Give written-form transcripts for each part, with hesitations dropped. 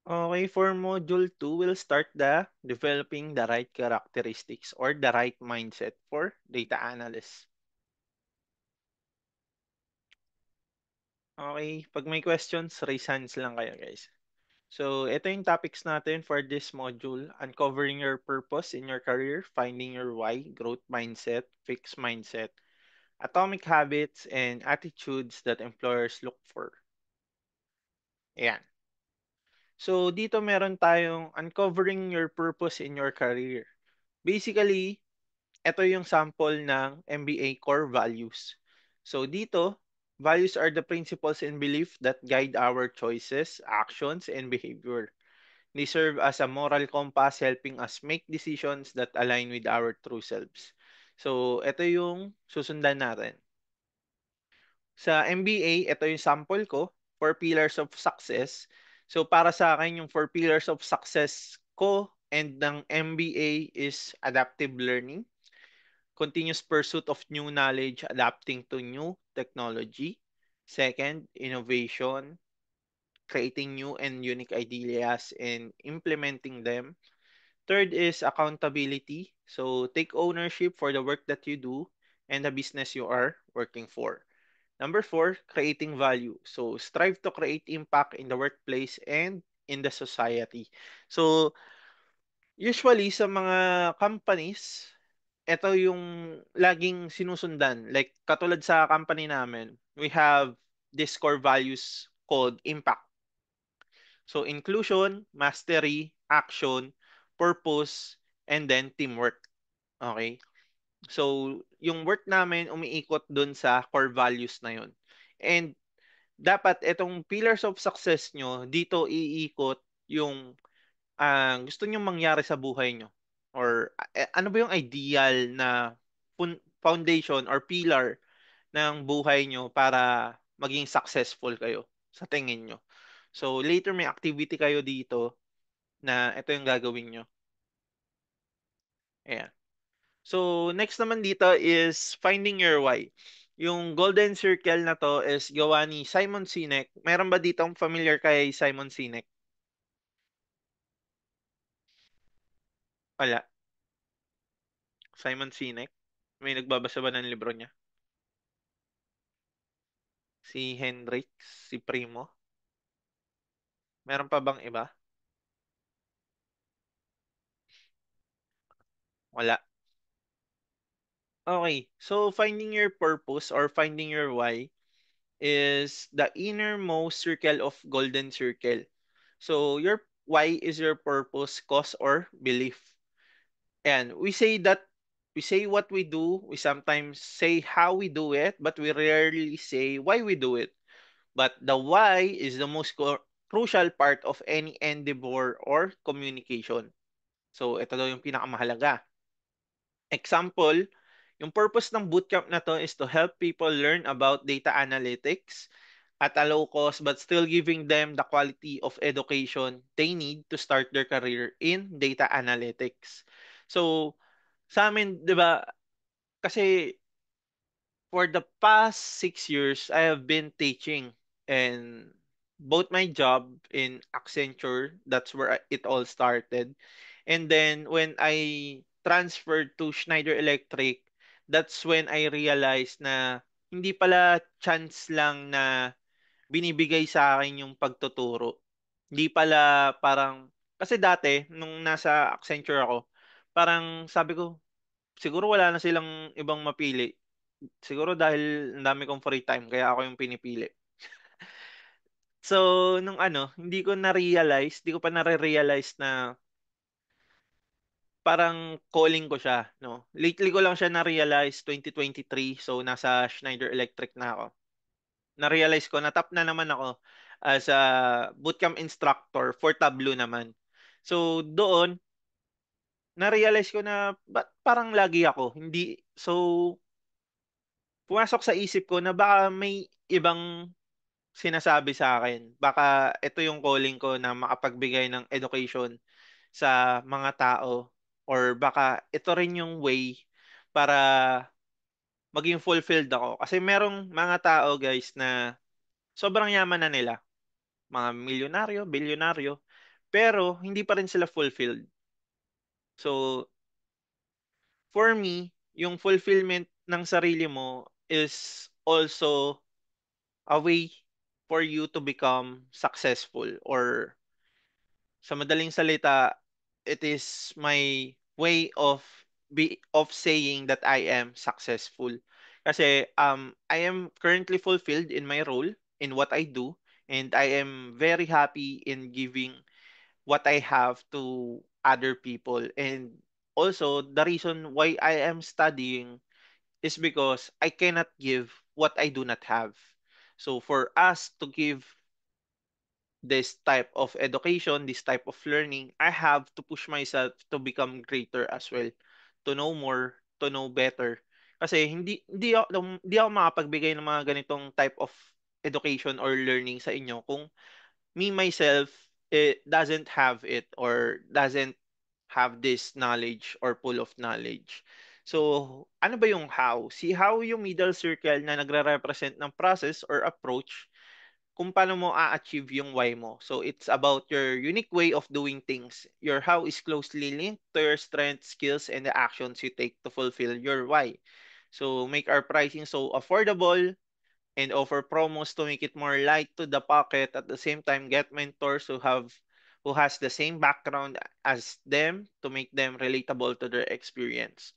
Okay, for Module 2, we'll start the developing the right characteristics or the right mindset for data analysts. Okay, pag may questions, raise hands lang kayo guys. So, ito yung topics natin for this module. Uncovering your purpose in your career, finding your why, growth mindset, fixed mindset, atomic habits, and attitudes that employers look for. Ayan. So, dito meron tayong uncovering your purpose in your career. Basically, ito yung sample ng MBA core values. So dito, values are the principles and belief that guide our choices, actions, and behavior. They serve as a moral compass helping us make decisions that align with our true selves. So ito yung susundan natin. Sa MBA, ito yung sample ko, four pillars of success. So para sa akin, yung four pillars of success ko and ng MBA is adaptive learning, continuous pursuit of new knowledge, adapting to new technology. Second, innovation, creating new and unique ideas and implementing them. Third is accountability. So take ownership for the work that you do and the business you are working for. Number four, creating value. So strive to create impact in the workplace and in the society. So usually sa mga companies, ito yung laging sinusundan. Like, katulad sa company namin, we have this core values called impact. So, inclusion, mastery, action, purpose, and then teamwork. Okay? So, yung work namin umiikot dun sa core values na yun. And dapat itong pillars of success nyo, dito iikot yung gusto nyong mangyari sa buhay nyo? Or ano ba yung ideal na foundation or pillar ng buhay nyo para maging successful kayo sa tingin nyo? So, later may activity kayo dito na ito yung gagawin nyo. Ayan. So, next naman dito is finding your why. Yung golden circle na to is gawa ni Simon Sinek. Meron ba ditong familiar kay Simon Sinek? Wala. Simon Sinek? May nagbabasa ba ng libro niya? Si Hendrix, si Primo. Meron pa bang iba? Wala. Okay. So, finding your purpose or finding your why is the innermost circle of golden circle. So, your why is your purpose, cause, or belief. And we say what we do, we sometimes say how we do it, but we rarely say why we do it. But the why is the most crucial part of any endeavor or communication. So, ito daw yung pinakamahalaga. Example, yung purpose ng bootcamp na to is to help people learn about data analytics at a low cost but still giving them the quality of education they need to start their career in data analytics. So, sa amin, 'di ba, kasi for the past 6 years, I have been teaching and both my job in Accenture, that's where it all started. And then when I transferred to Schneider Electric, that's when I realized na hindi pala chance lang na binibigay sa akin yung pagtuturo. Hindi pala parang, kasi dati, nung nasa Accenture ako, parang sabi ko, siguro wala na silang ibang mapili. Siguro dahil ang dami kong free time, kaya ako yung pinipili. So, nung hindi ko pa nare-realize na parang calling ko siya, no? Lately ko lang siya na-realize, 2023, so nasa Schneider Electric na ako. Na-realize ko, natap na naman ako as a bootcamp instructor for Tableau naman. So, doon, na-realize ko na parang lagi ako. Hindi, so, pumasok sa isip ko na baka may ibang sinasabi sa akin. Baka ito yung calling ko na makapagbigay ng education sa mga tao or baka ito rin yung way para maging fulfilled ako. Kasi merong mga tao guys na sobrang yaman na nila. Mga milyonaryo, bilyonaryo. pero hindi pa rin sila fulfilled. So, for me, yung fulfillment ng sarili mo is also a way for you to become successful, or sa madaling salita, it is my way of saying that I am successful. Kasi I am currently fulfilled in my role, in what I do, and I am very happy in giving what I have to other people. And also, the reason why I am studying is because I cannot give what I do not have. So for us to give this type of education, this type of learning, I have to push myself to become greater as well, to know more, to know better. Kasi hindi ako makapagbigay ng mga ganitong type of education or learning sa inyo kung me myself doesn't have it, or doesn't have this knowledge or pool of knowledge. So, ano ba yung how? Si how yung middle circle na nagre-represent ng process or approach kung paano mo a-achieve yung why mo. So, it's about your unique way of doing things. Your how is closely linked to your strengths, skills, and the actions you take to fulfill your why. So, make our pricing so affordable and offer promos to make it more light to the pocket. At the same time, get mentors who has the same background as them to make them relatable to their experience.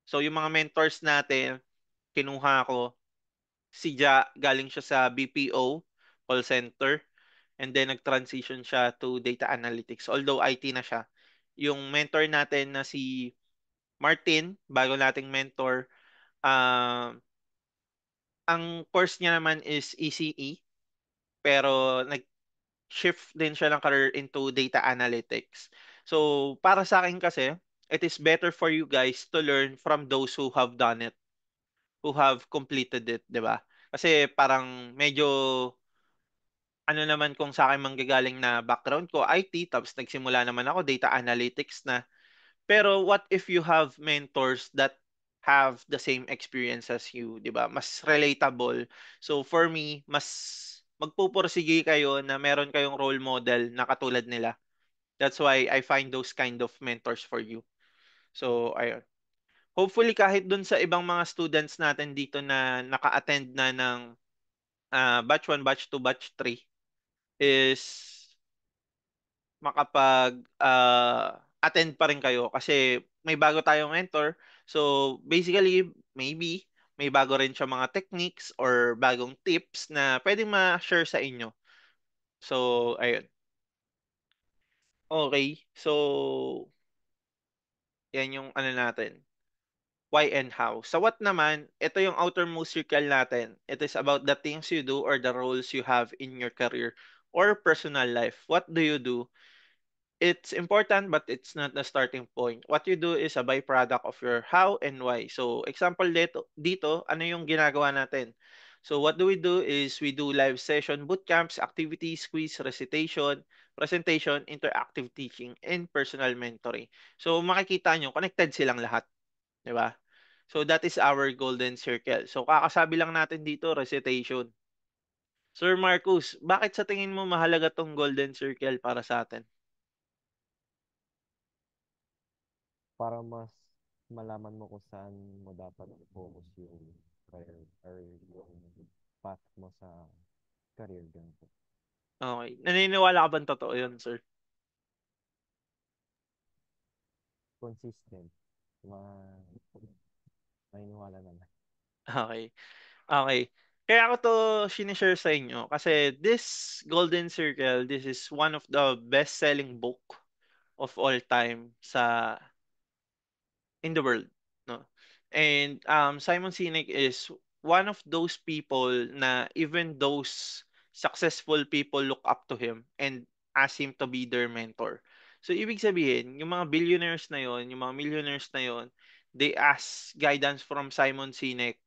So, yung mga mentors natin, kinuha ko, si Ja, galing siya sa BPO, call center, and then nag-transition siya to data analytics. Although IT na siya. Yung mentor natin na si Martin, bago nating mentor, um, ang course niya naman is ECE, pero nag-shift din siya ng career into data analytics. So, para sa akin kasi, it is better for you guys to learn from those who have done it, who have completed it, 'di ba? Kasi parang medyo ano naman kung sa akin manggagaling na background ko, IT, tapos nagsimula naman ako, data analytics na. Pero what if you have mentors that have the same experience as you, 'di ba? Mas relatable. So for me, mas magpupursige kayo na meron kayong role model na katulad nila. That's why I find those kind of mentors for you. So ayun. Hopefully kahit dun sa ibang mga students natin dito na naka-attend na ng batch 1, batch 2, batch 3 is makapag attend pa rin kayo kasi may bago tayong mentor. So basically, maybe may bago rin siya mga techniques or bagong tips na pwedeng ma-share sa inyo. So, ayun. Okay. So, yan yung ano natin. Why and how. Sa what naman, ito yung outermost circle natin. It is about the things you do or the roles you have in your career or personal life. What do you do? It's important but it's not the starting point. What you do is a byproduct of your how and why. So, example dito, ano yung ginagawa natin? So, what do? Is we do live session bootcamps, activities, quiz, recitation, presentation, interactive teaching, and personal mentoring. So, makikita nyo, connected silang lahat. Di ba? So, that is our golden circle. So, kakasabi lang natin dito, recitation. Sir Marcus, bakit sa tingin mo mahalaga tong golden circle para sa atin? Para mas malaman mo kung saan mo dapat focus yung career or yung path mo sa career ganito. Okay. Naniniwala ka bang totoo yun, sir? Consistent. Ma Maniniwala naman. Okay. Okay. Kaya ako to sinishare sa inyo kasi this Golden Circle, this is one of the best-selling book of all time in the world, no? And Simon Sinek is one of those people na even those successful people look up to him and ask him to be their mentor. So ibig sabihin, yung mga billionaires na yon, yung mga millionaires na yon, they ask guidance from Simon Sinek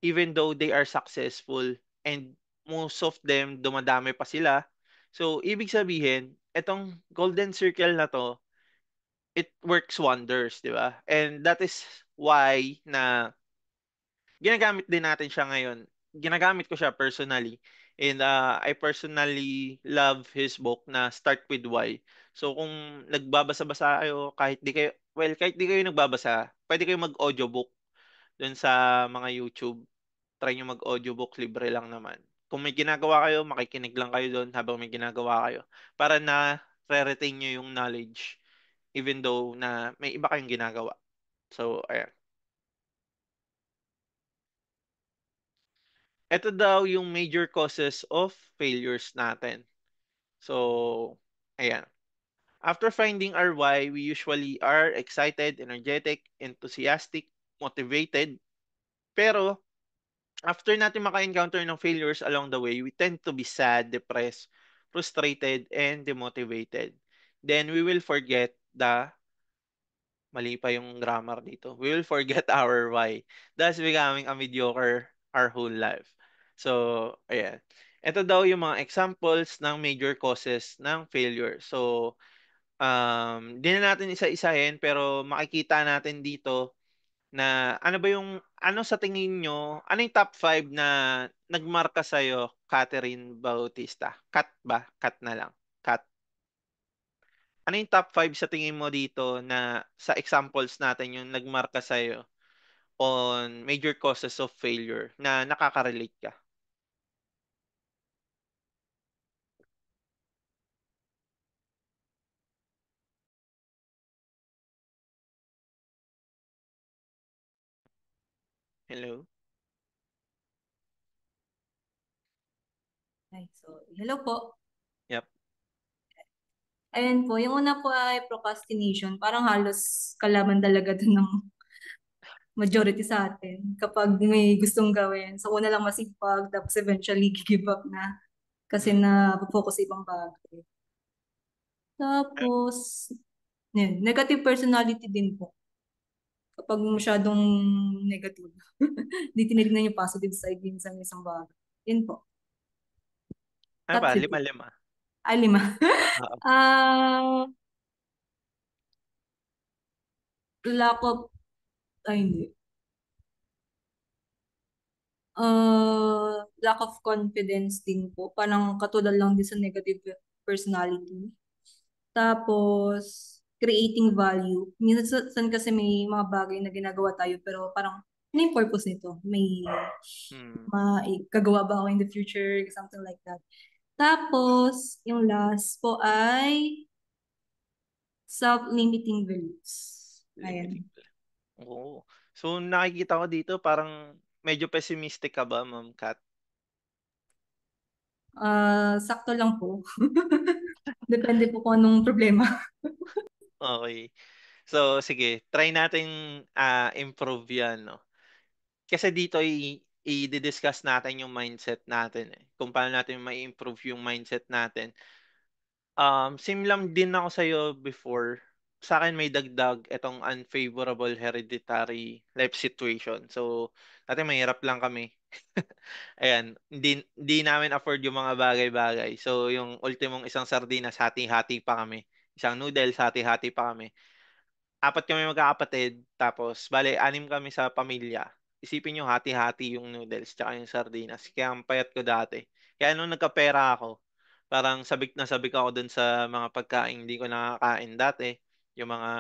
even though they are successful, and most of them dumadami pa sila. So ibig sabihin, etong golden circle na to, it works wonders, di ba? And that is why na ginagamit din natin siya ngayon. Ginagamit ko siya personally. And I personally love his book na Start with Why. So kung nagbabasa-basa kayo, kahit di kayo nagbabasa, pwede kayo mag-audiobook dun sa mga YouTube. Try nyo mag-audiobook, libre lang naman. Kung may ginagawa kayo, makikinig lang kayo doon habang may ginagawa kayo. Para na re-retain nyo yung knowledge even though na may iba kayong ginagawa. So, ayan. Ito daw yung major causes of failures natin. So, ayan. After finding our why, we usually are excited, energetic, enthusiastic, motivated. Pero, after natin maka-encounter ng failures along the way, we tend to be sad, depressed, frustrated, and demotivated. Then, we will forget mali pa yung grammar dito. We will forget our why. Thus becoming a mediocre our whole life. So, ayan. Ito daw yung mga examples ng major causes ng failure. So, di na natin isa-isahin pero makikita natin dito na ano sa tingin nyo, ano yung top 5 na nagmarka sa'yo, Catherine Bautista? Kat ba? Kat na lang. Kat. Ano yung top 5 sa tingin mo dito na sa examples natin yung nagmarka sa'yo on major causes of failure na nakaka-relate ka? Hello? Ay, so, hello po. Yep. Ayan po, yung una po ay procrastination. Parang halos kalaman talaga dun ng majority sa atin. Kapag may gustong gawin, so una lang masipag, tapos eventually give up na kasi Mm. na focus sa ibang bagay. Eh, Tapos, yun, negative personality din po. Kapag masyadong negative, hindi tinignan yung positive side din sa isang bagay. Yun po. Ano Top ba? 3 po. Lima-lima. Ay, 5. Oo. Ah, lack of, ay hindi. Lack of confidence din po. Parang katulad lang din sa negative personality. Tapos, creating value. Minsan kasi may mga bagay na ginagawa tayo pero parang ano yung purpose nito? May Mm. kagawa ba ako in the future? Something like that. Tapos, yung last po ay self-limiting beliefs. Limiting. Ayan. Oo. So, nakikita ko dito parang medyo pessimistic ka ba, Ma'am Kat? Sakto lang po. Depende po kung anong problema. Okay. So, sige. Try natin improve yan, no? Kasi dito i-discuss natin yung mindset natin eh. Kung paano natin ma-improve yung mindset natin. Same lang din ako sa'yo before. Sa akin may dagdag itong unfavorable hereditary life situation. So, dati mahirap lang kami. Ayan, hindi namin afford yung mga bagay-bagay. So, yung ultimong isang sardinas, hati-hati pa kami. Isang noodles, hati-hati pa kami. Apat kami magkakapatid, tapos bale, anim kami sa pamilya. Isipin nyo, hati-hati yung noodles tsaka yung sardinas. Kaya ang payat ko dati. Kaya nung nagkapera ako, parang sabik na sabik ako dun sa mga pagkain hindi ko nakakain dati. Yung mga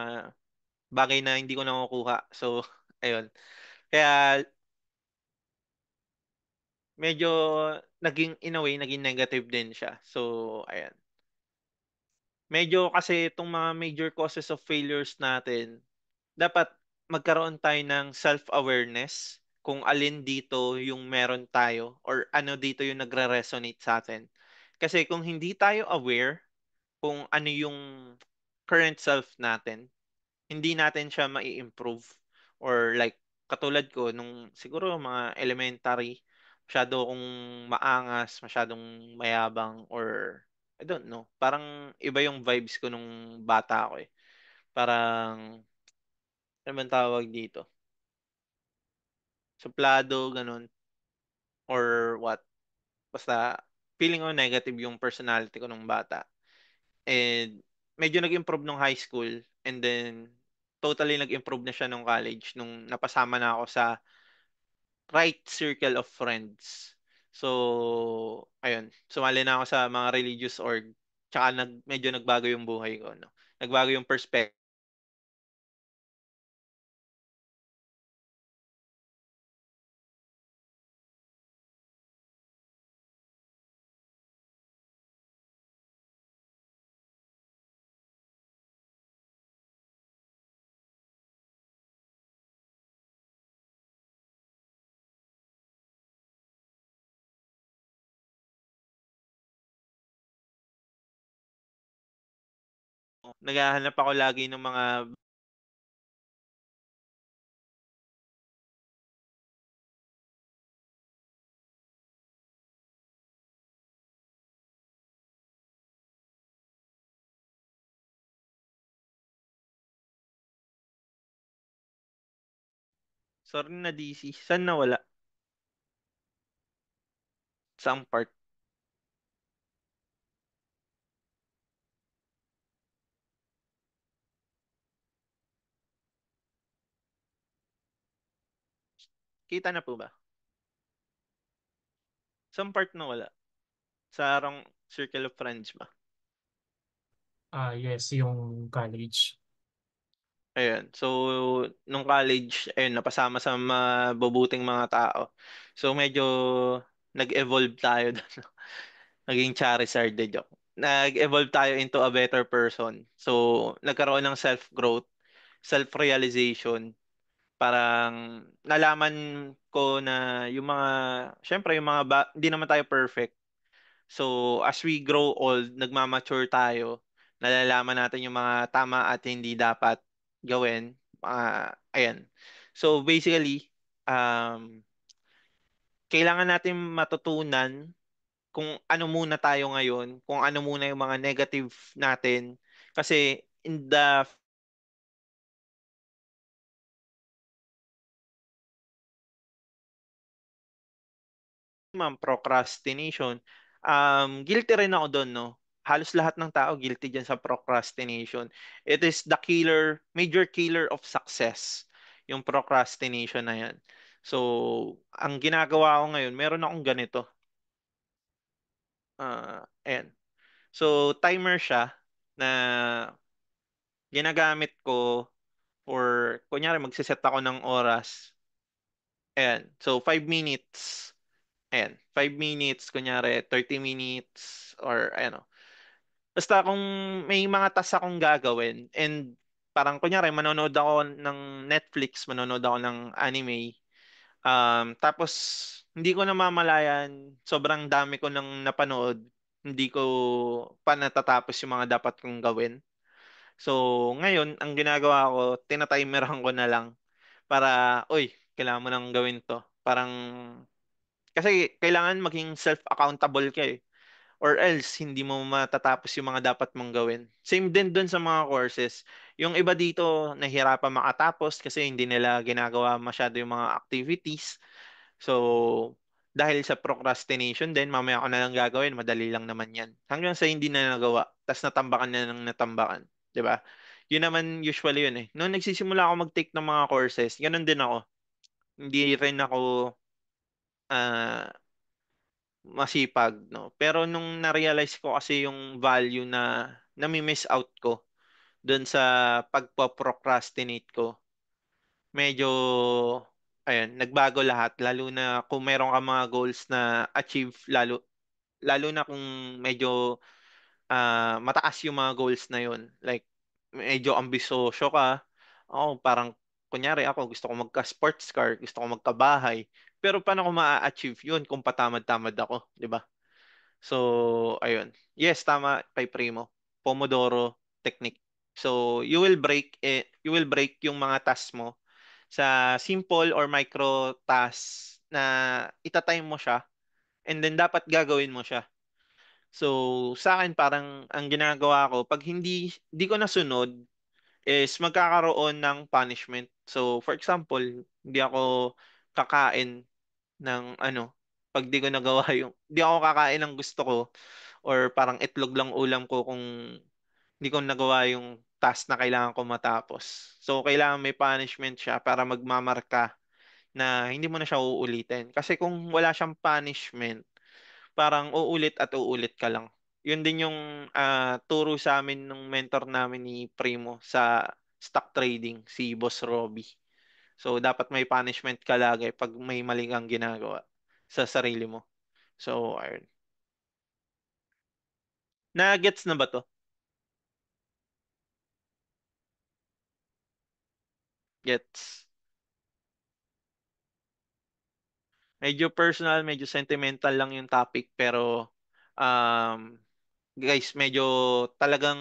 bagay na hindi ko nakukuha. So, ayun. Kaya medyo in a way, naging negative din siya. So, ayan. Medyo kasi itong mga major causes of failures natin, dapat magkaroon tayo ng self-awareness kung alin dito yung meron tayo or ano dito yung nagre-resonate sa atin. Kasi kung hindi tayo aware kung ano yung current self natin, hindi natin siya mai-improve. Or like, katulad ko, nung siguro mga elementary, masyado akong maangas, masyadong mayabang, or I don't know. Parang iba yung vibes ko nung bata ako eh. Parang, ano man tawag dito? Suplado, ganun. Or what. Basta, feeling ko negative yung personality ko nung bata. And medyo nag-improve nung high school. And then, totally nag-improve na siya nung college. Nung napasama na ako sa right circle of friends. So, ayun, sumali na ako sa mga religious org. Tsaka medyo nagbago yung buhay ko, no? Nagbago yung perspective. Naghahanap ako lagi ng mga, sorry na DC, saan nawala? Saang part? Kita na po ba? Saang part nawala? Sa wrong circle of friends ba? Yes, yung college. Ayun. So, nung college, ayun, napasama sa mabubuting mga tao. So, medyo nag-evolve tayo doon. Naging Charizard de joke. Nag-evolve tayo into a better person. So, nagkaroon ng self-growth, self-realization. Parang nalaman ko na yung mga, syempre yung mga, hindi naman tayo perfect. So, as we grow old, nagmamature tayo, nalalaman natin yung mga tama at hindi dapat gawin. Ayan. So, basically, um, kailangan natin matutunan kung ano muna tayo ngayon, kung ano muna yung mga negative natin. Kasi in the procrastination, guilty rin ako doon, no? Halos lahat ng tao guilty dyan sa procrastination. It is the killer, major killer of success, yung procrastination na yan. So, ang ginagawa ko ngayon, meron akong ganito. Ayan. So, timer siya na ginagamit ko for, kunyari, magsiset ako ng oras. Ayan. So, 5 minutes. Ayan. 5 minutes, kunyari, 30 minutes, or ano. Basta kung may mga task akong gagawin, and parang, kunyari, manonood ako ng Netflix, manonood ako ng anime, tapos, hindi ko namamalayan, sobrang dami ko nang napanood, hindi ko pa natatapos yung mga dapat kong gawin. So, ngayon, ang ginagawa ko, tinatimeran ko na lang para, uy, kailangan mo nang gawin to. Parang, kasi kailangan maging self-accountable ka eh. Or else, hindi mo matatapos yung mga dapat mong gawin. Same din dun sa mga courses. Yung iba dito, nahihirapan makatapos kasi hindi nila ginagawa masyado yung mga activities. So, dahil sa procrastination din, mamaya ko na lang gagawin, madali lang naman yan. Hanggang sa hindi na nagawa, tas natambakan na ng natambakan. 'Di ba? Yun naman usually yun eh. Noong nagsisimula ako mag-take ng mga courses, ganun din ako. Hindi rin ako ah, masipag, no? Pero nung na-realize ko kasi yung value na nami-miss out ko doon sa pagpo-procrastinate ko, medyo ayun, nagbago lahat lalo na kung meron ka mga goals na achieve, lalo na kung medyo mataas yung mga goals na yun. Like medyo ambisyoso ka. Ako parang kunyari ako gusto ko magka-sports car, gusto ko magkabahay. Pero paano ko ma-achieve yun kung patamad-tamad ako, 'di ba? So, ayun. Yes, tama kay Primo. Pomodoro technique. So, you will break yung mga tasks mo sa simple or micro tasks na itatime mo siya and then dapat gagawin mo siya. So, sa akin parang ang ginagawa ko, pag hindi ko nasunod, is magkakaroon ng punishment. So, for example, hindi ako kakain ng ano, pag di ko nagawa di ako kakain ng gusto ko or parang itlog lang ulam ko kung hindi ko nagawa yung task na kailangan ko matapos. So, kailangan may punishment siya para magmamarka na hindi mo na siya uulitin. Kasi kung wala siyang punishment, parang uulit at uulit ka lang. Yun din yung turo sa amin ng mentor namin ni Primo sa stock trading, si Boss Robbie. So, dapat may punishment ka lagi pag may mali kang ginagawa sa sarili mo. So, ayun. Na-gets na ba to? Gets. Medyo personal, medyo sentimental lang yung topic, pero um, guys, medyo talagang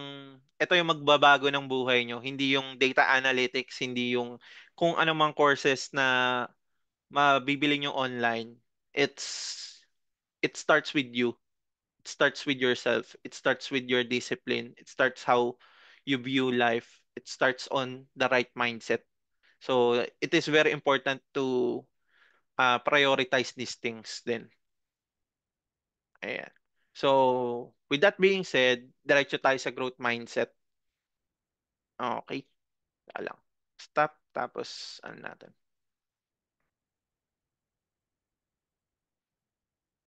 ito yung magbabago ng buhay nyo. Hindi yung data analytics, hindi yung kung ano mang courses na mabibili nyo online. It's it starts with you. It starts with yourself. It starts with your discipline. It starts how you view life. It starts on the right mindset. So it is very important to prioritize these things then. Ayan. So, with that being said, diretso tayo sa growth mindset. Okay. Wala lang. Stop. Tapos, ano natin.